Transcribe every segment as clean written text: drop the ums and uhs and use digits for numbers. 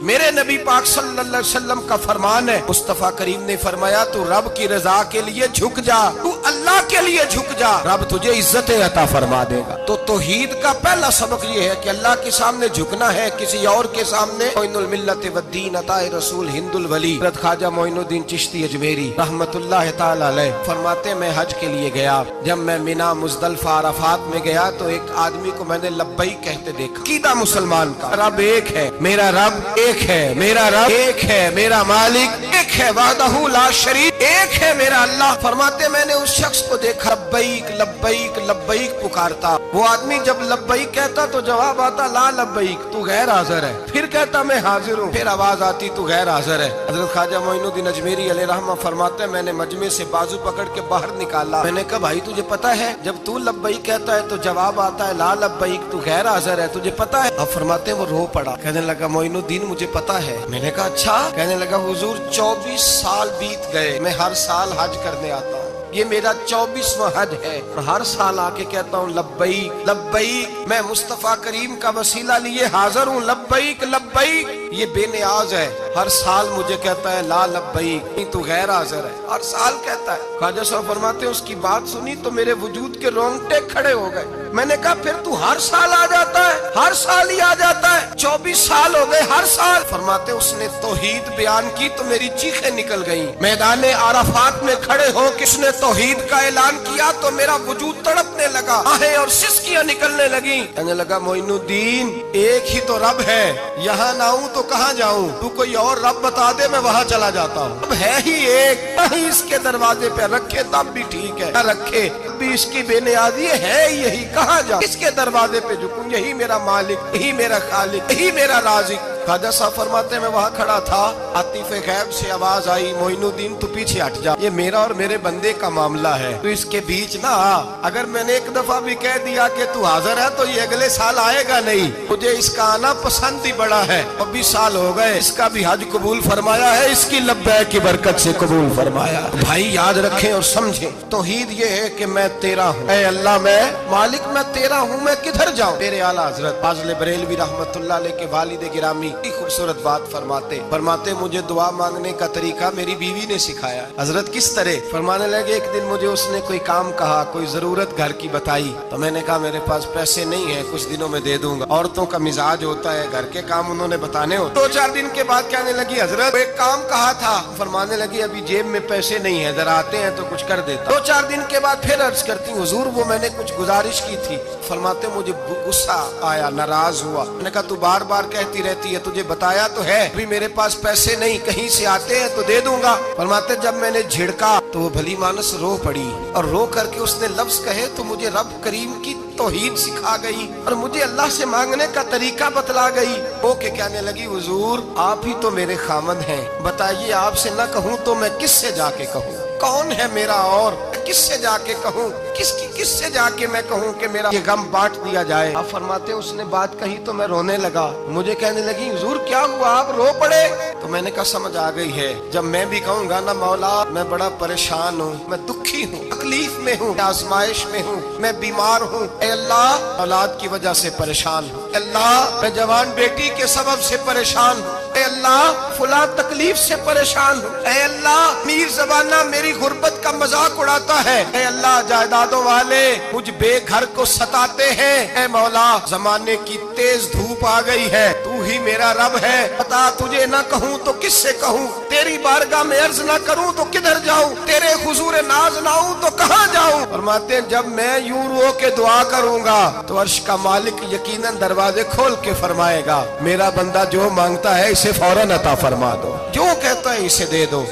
میرے نبی پاک صلی اللہ علیہ وسلم کا فرمان ہے، مصطفیٰ کریم نے فرمایا تو رب کی رضا کے لیے جھک جا، تو اللہ کے لیے جھک جا، رب تجھے عزت عطا فرما دے گا۔ تو توحید کا پہلا سبق یہ ہے کہ اللہ کے سامنے جھکنا ہے، کسی اور کے سامنے۔ معین الملت والدین عطا رسول ہند الولی حضرت خواجہ معین الدین چشتی اجمیری رحمت اللہ تعالی علیہ فرماتے میں حج کے لیے گیا، جب میں مینا مزدلفہ عرفات میں گیا تو ایک آدمی کو میں نے لبیک کہتے دیکھا۔ عقیدہ مسلمان کا رب ایک ہے، میرا رب ایک ہے، میرا رب ایک ہے، میرا مالک ایک ہے، وحدہ لا شریک ایک ہے میرا اللہ۔ فرماتے میں نے اس شخص کو دیکھا لبیک لبیک لبیک پکارتا، وہ آدمی جب لبیک کہتا تو جواب آتا لا لبیک، تو غیر حاضر ہے، پھر کہتا میں حاضر ہوں، پھر آواز آتی تو غیر حاضر ہے۔ حضرت خواجہ معین الدین اجمیری علیہ رحمہ فرماتے میں نے مجمع سے بازو پکڑ کے باہر نکالا، میں نے کہا بھائی تجھے پتا ہے جب تو لبیک کہتا ہے تو جواب آتا ہے لا لبیک، تو غیر حاضر ہے، تجھے پتا ہے؟ اب فرماتے وہ رو پڑا، کہنے لگا معین الدین مجھے پتا ہے۔ میں نے کہا اچھا؟ کہنے لگا حضور 24 سال بیت گئے، میں ہر سال حج کرنے آتا ہوں، یہ میرا 24واں حج ہے، اور ہر سال آ کے کہتا ہوں لبیک لبیک، میں مصطفیٰ کریم کا وسیلہ لیے حاضر ہوں، لبیک لبیک۔ یہ بے نیاز ہے، ہر سال مجھے کہتا ہے لا لبیک، نہیں تو غیر حاضر ہے، ہر سال کہتا ہے۔ خواجہ صاحب فرماتے ہیں اس کی بات سنی تو میرے وجود کے رونگٹے کھڑے ہو گئے۔ میں نے کہا پھر تو ہر سال آ جاتا ہے، ہر سال ہی آ جاتا ہے، 24 سال ہو گئے ہر سال۔ فرماتے اس نے توحید بیان کی تو میری چیخیں نکل گئیں، میدان عرفات میں کھڑے ہو کس نے توحید کا اعلان کیا تو میرا وجود تڑپنے لگا، آہیں اور سسکیاں نکلنے لگیں۔ کہنے لگا معین الدین ایک ہی تو رب ہے، یہاں نہ ہوں تو کہاں جاؤں، تو کوئی اور رب بتا دے میں وہاں چلا جاتا ہوں، اب ہے ہی ایک، کہیں اس کے دروازے پہ رکھے تب بھی ٹھیک ہے، نہ رکھے بھی اس کی بے نیازی ہے یہی، کہاں جاؤں، اس کے دروازے پہ جھکوں، یہی میرا مالک، یہی میرا خالق، یہی میرا رازق۔ خواجہ صاحب فرماتے میں وہاں کھڑا تھا، عاطف غیب سے آواز آئی معین الدین تو پیچھے ہٹ جا، یہ میرا اور میرے بندے کا معاملہ ہے، تو اس کے بیچ نہ آ، اگر میں نے ایک دفعہ بھی کہہ دیا کہ تو حاضر ہے تو یہ اگلے سال آئے گا نہیں، مجھے اس کا آنا پسند ہی بڑا ہے، 24 سال ہو گئے، اس کا بھی حج قبول فرمایا ہے، اس کی لبیک کی برکت سے قبول فرمایا۔ بھائی یاد رکھیں اور سمجھیں، توحید یہ ہے کہ میں تیرا ہوں، اے اللہ میں مالک میں تیرا ہوں، میں کدھر جاؤں؟ میرے اعلیٰ حضرت فاضل بریلوی رحمت اللہ علیہ کے والد گرامی خوبصورت بات فرماتے مجھے دعا مانگنے کا طریقہ میری بیوی نے سکھایا۔ حضرت کس طرح؟ فرمانے لگے ایک دن مجھے اس نے کوئی کام کہا، کوئی ضرورت گھر کی بتائی، تو میں نے کہا میرے پاس پیسے نہیں ہیں، کچھ دنوں میں دے دوں گا، عورتوں کا مزاج ہوتا ہے، گھر کے کام انہوں نے بتانے ہوتے۔ 2-4 دن کے بعد کہنے لگی حضرت ایک کام کہا تھا، فرمانے لگی ابھی جیب میں پیسے نہیں ہیں، ذرا آتے ہیں تو کچھ کر دیتا۔ 2-4 دن کے بعد پھر عرض کرتی حضور وہ میں نے کچھ گزارش کی تھی، فرماتے مجھے غصہ آیا، ناراض ہوا، میں نے کہا تو بار بار کہتی رہتی ہے، تجھے بتایا تو ہے ابھی میرے پاس پیسے نہیں، کہیں سے آتے ہیں تو دے دوں گا۔ فرماتے جب میں نے جھڑکا تو وہ بھلی مانس رو پڑی، اور رو کر کے اس نے لفظ کہے تو مجھے رب کریم کی توحید سکھا گئی اور مجھے اللہ سے مانگنے کا طریقہ بتلا گئی۔ وہ کہ کہنے لگی حضور آپ ہی تو میرے خامد ہیں، بتائیے آپ سے نہ کہوں تو میں کس سے جا کے کہوں؟ کون ہے میرا اور کس سے جا کے کہوں؟ کس سے جا کے میں کہوں کہ میرا یہ غم بانٹ دیا جائے؟ آپ فرماتے اس نے بات کہی تو میں رونے لگا، مجھے کہنے لگی حضور کیا ہوا آپ رو پڑے؟ تو میں نے کہا سمجھ آ گئی ہے، جب میں بھی کہوں گا نا مولا میں بڑا پریشان ہوں، میں دکھی ہوں، تکلیف میں ہوں، آزمائش میں ہوں، میں بیمار ہوں، اے اللہ اولاد کی وجہ سے پریشان ہوں، اے اللہ میں جوان بیٹی کے سبب سے پریشان ہوں، اے اللہ فلاں تکلیف سے پریشان ہوں، اے اللہ میر زبانہ میری غربت کا مذاق اڑاتا ہے، اے اللہ جائیدادوں والے مجھ بے گھر کو ستاتے ہیں، اے مولا زمانے کی تیز دھوپ آ گئی ہے، تو ہی میرا رب ہے، بتا تجھے نہ کہوں تو کس سے کہوں، تیری بارگاہ میں عرض نہ کروں تو کدھر جاؤں، تیرے حضور ناز نہ ہوں تو کہاں جاؤں؟ فرماتے ہیں جب میں یوں رو کے دعا کروں گا تو عرش کا مالک یقیناً دروازے کھول کے فرمائے گا میرا بندہ جو مانگتا ہے اسے فوراً عطا فرما دو، جو کہتا ہے اسے دے دو۔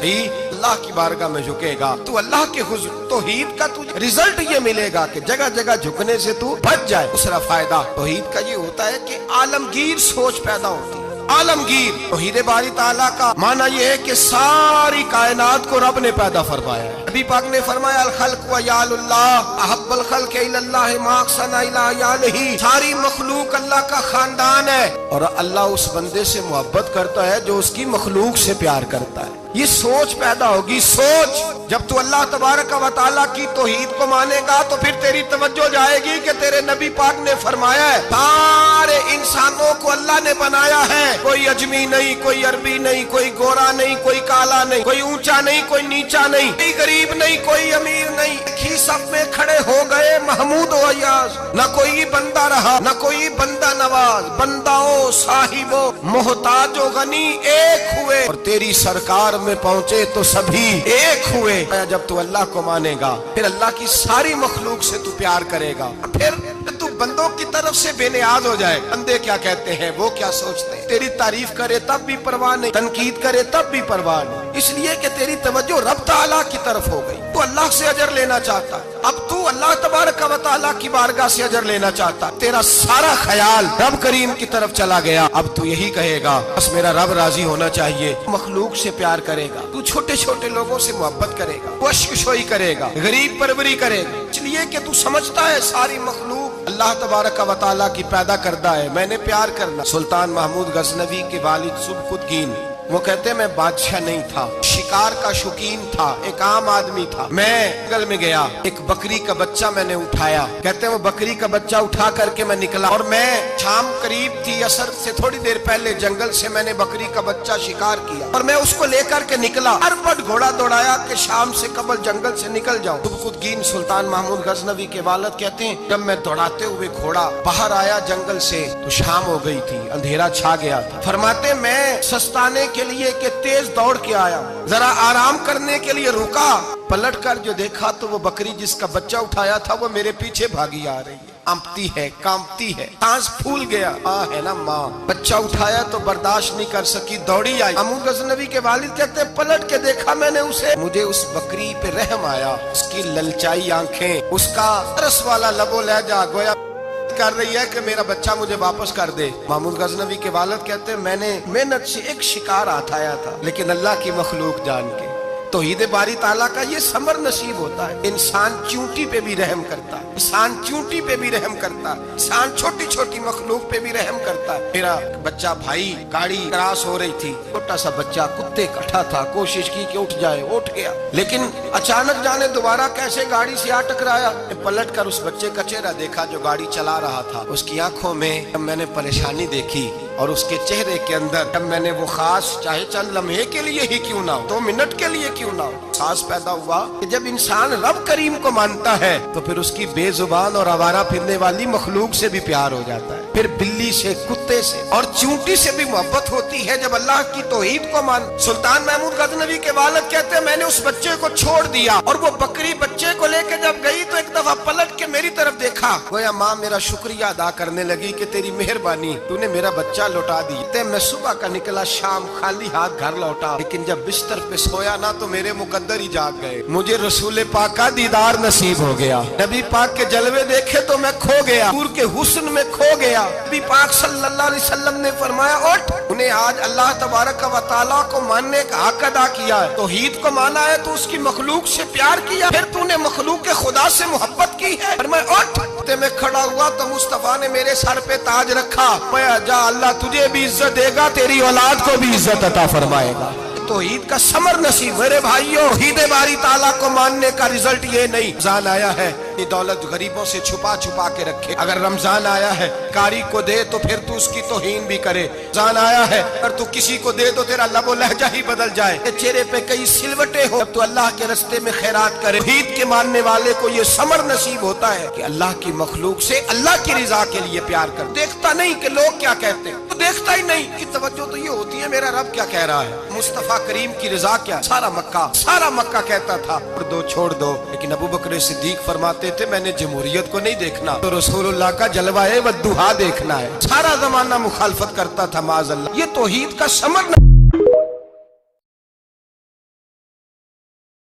اللہ کی بارگاہ میں جھکے گا تو اللہ کے حضور توحید کا تجھے رزلٹ یہ ملے گا کہ جگہ جگہ جھکنے سے تو بچ جائے۔ دوسرا فائدہ توحید کا یہ ہوتا ہے کہ عالمگیر سوچ پیدا ہوتی ہے۔ عالمگیر توحید باری تعالیٰ کا معنی یہ ہے کہ ساری کائنات کو رب نے پیدا فرمایا ہے، नबी पाक ने फरमाया अल खल्क व यालुल्लाह अहब्बल खल्क इलल्लाह मा अहसना इला यालिही। सारी मखलूक अल्लाह का खानदान है और अल्लाह उस बंदे से मोहब्बत करता है जो उसकी मखलूक से प्यार करता है। ये सोच पैदा होगी। सोच, जब तू अल्लाह तबारक व तआला की तौहीद को मानेगा तो फिर तेरी तवज्जो जाएगी कि तेरे नबी पाक ने फरमाया है सारे इंसानों को अल्लाह ने बनाया है, कोई अजमी नहीं, कोई अरबी नहीं, कोई गोरा नहीं, कोई काला नहीं, कोई ऊंचा नहीं, कोई नीचा नहीं, कोई गरीब नहीं, कोई अमीर नहीं। ही सब में खड़े हो गए महमूद व अय्याज। न कोई बंदा रहा, न कोई बंदा नवाज। बंदाओ साहिबो मोहताजो गनी एक हुए और तेरी सरकार में पहुंचे तो सभी एक हुए। जब तू अल्लाह को मानेगा फिर अल्लाह की सारी मखलूक से तू प्यार करेगा, फिर तू बंदों की तरफ से बेनियाज हो जाए। बंदे क्या कहते हैं, वो क्या सोचते हैं, तेरी तारीफ करे तब भी परवाह नहीं, तनकीद करे तब भी परवाह नहीं, इसलिए कि तेरी तवज्जो रब ताला की तरफ हो गई। तू अल्लाह से अजर लेना चाहता, अब तू अल्लाह तबारक व तआला की बारगाह से अजर लेना चाहता, तेरा सारा ख्याल रब करीम की तरफ चला गया। अब तू यही कहेगा बस मेरा रब राजी होना चाहिए। मखलूक से प्यार करेगा, तू छोटे छोटे लोगों से मोहब्बत करेगा, वशकशोई करेगा, गरीब परवरी करेगा, इसलिए कि तू समझता है सारी मखलूक अल्लाह तबारक व तआला की पैदा करदा है, मैंने प्यार करना। सुल्तान महमूद गजनवी के वालिद सुबकुतगीन वो कहते मैं बादशाह नहीं था, शिकार का शौकीन था, एक आम आदमी था। मैं जंगल में गया, एक बकरी का बच्चा मैंने उठाया। कहते वो बकरी का बच्चा उठा करके मैं निकला और मैं शाम करीब थी, असर से थोड़ी देर पहले जंगल से मैंने बकरी का बच्चा शिकार किया और मैं उसको लेकर के निकला। अरबट घोड़ा दौड़ाया कि शाम से कबल जंगल से निकल जाऊं। सुबकुतगीन सुल्तान महमूद गजनवी के वालिद कहते हैं जब मैं दौड़ाते हुए घोड़ा बाहर आया जंगल से तो शाम हो गई थी, अंधेरा छा गया था। फरमाते मैं सस्ताने के लिए के तेज दौड़ के आया, जरा आराम करने के लिए रुका, पलट कर जो देखा तो वो बकरी जिसका बच्चा उठाया था वो मेरे पीछे भागी आ रही है, कांपती है, कांपती है, सांस फूल गया। माँ है ना माँ, बच्चा उठाया तो बर्दाश्त नहीं कर सकी, दौड़ी आई। महमूद गजनवी के वालिद कहते पलट के देखा मैंने उसे, मुझे उस बकरी पे रहम आया, उसकी ललचाई आंखें, उसका रस वाला लबो लहजा, गोया कर रही है कि मेरा बच्चा मुझे वापस कर दे। महमूद गजनवी के वालिद कहते हैं मैंने मेहनत से एक शिकार आया था, लेकिन अल्लाह की मखलूक जान के तौहीद बारी ताला का ये समर नसीब होता है। इंसान चूंटी पे भी रहम करता है, इंसान चूंटी पे भी रहम करता है, इंसान छोटी छोटी मखलूक पे भी रहम करता है। मेरा बच्चा भाई गाड़ी क्रॉस हो रही थी, छोटा सा बच्चा कुत्ते कटा था, कोशिश की कि उठ जाए, उठ गया, लेकिन अचानक जाने दोबारा कैसे गाड़ी से आ टकराया। पलट कर उस बच्चे का चेहरा देखा जो गाड़ी चला रहा था, उसकी आंखों में जब मैंने परेशानी देखी और उसके चेहरे के अंदर जब मैंने वो खास, चाहे चंद लम्हे के लिए ही क्यों ना हो, 2 मिनट के लिए क्यों ना हो, साहस पैदा हुआ कि जब इंसान रब करीम को मानता है तो फिर उसकी बेजुबान और आवारा फिरने वाली मखलूक से भी प्यार हो जाता है, फिर बिल्ली से, कुत्ते से और चूंटी से भी मोहब्बत होती है जब अल्लाह की तौहीद को मान। सुल्तान महमूद गजनवी के वालिद कहते हैं मैंने उस बच्चे को छोड़ दिया और वो बकरी बच्चे को लेकर जब गई तो एक दफा पलट के मेरी तरफ देखा, गोया माँ मेरा शुक्रिया अदा करने लगी कि तेरी मेहरबानी, तूने मेरा बच्चा लौटा दी। मैं सुबह का निकला, शाम खाली हाथ घर लौटा, लेकिन जब बिस्तर पे सोया ना तो मेरे मुकद्दर ही जाग गए, मुझे रसूल पाक का दीदार नसीब हो गया। नबी पाक के जलवे देखे तो मैं खो गया, दूर के हुस्न में खो गया। नबी पाक सल्लल्लाहु अलैहि वसल्लम ने फरमाया उठ, उन्हें आज अल्लाह तबारक व तआला को मानने का हक अदा किया है, तौहीद को माना है तो उसकी मखलूक से प्यार किया, फिर तूने मखलूक के खुदा से मोहब्बत की है। और मैं उठ, मैं खड़ा हुआ तो मुस्तफा ने मेरे सर पे ताज रखा, मैं जा अल्लाह तुझे भी इज्जत देगा, तेरी औलाद को भी इज्जत अता फरमाएगा। तौहीद का समर नसीब। मेरे भाइयों, तौहीद बारी ताला को मानने का रिजल्ट ये नहीं रमजान आया है ये दौलत गरीबों से छुपा छुपा के रखे, अगर रमजान आया है कारी को दे तो फिर तू उसकी तौहीन भी करे, रमजान आया है अगर तू किसी को दे तो तेरा लबो लहजा ही बदल जाए, चेहरे पे कई सिलवटे हो, जब तू अल्लाह के रास्ते में खैरात करे। तौहीद के मानने वाले को ये समर नसीब होता है कि अल्लाह की मखलूक से अल्लाह की रिजा के लिए प्यार कर, देखता नहीं कि लोग क्या कहते हैं, तो देखता ही नहीं कि तवज्जो तो ये होती है मेरा रब क्या कह रहा है, मुस्तफा करीम की रिजा क्या। सारा मक्का कहता था छोड़ दो, लेकिन अबू बकर सिद्दीक फरमाते थे मैंने जमहूरियत को नहीं देखना, तो रसूलुल्लाह का जलवा-ए-वद्दुहा देखना है। सारा जमाना मुखालफत करता था माज़अल्लाह। ये तौहीद का समर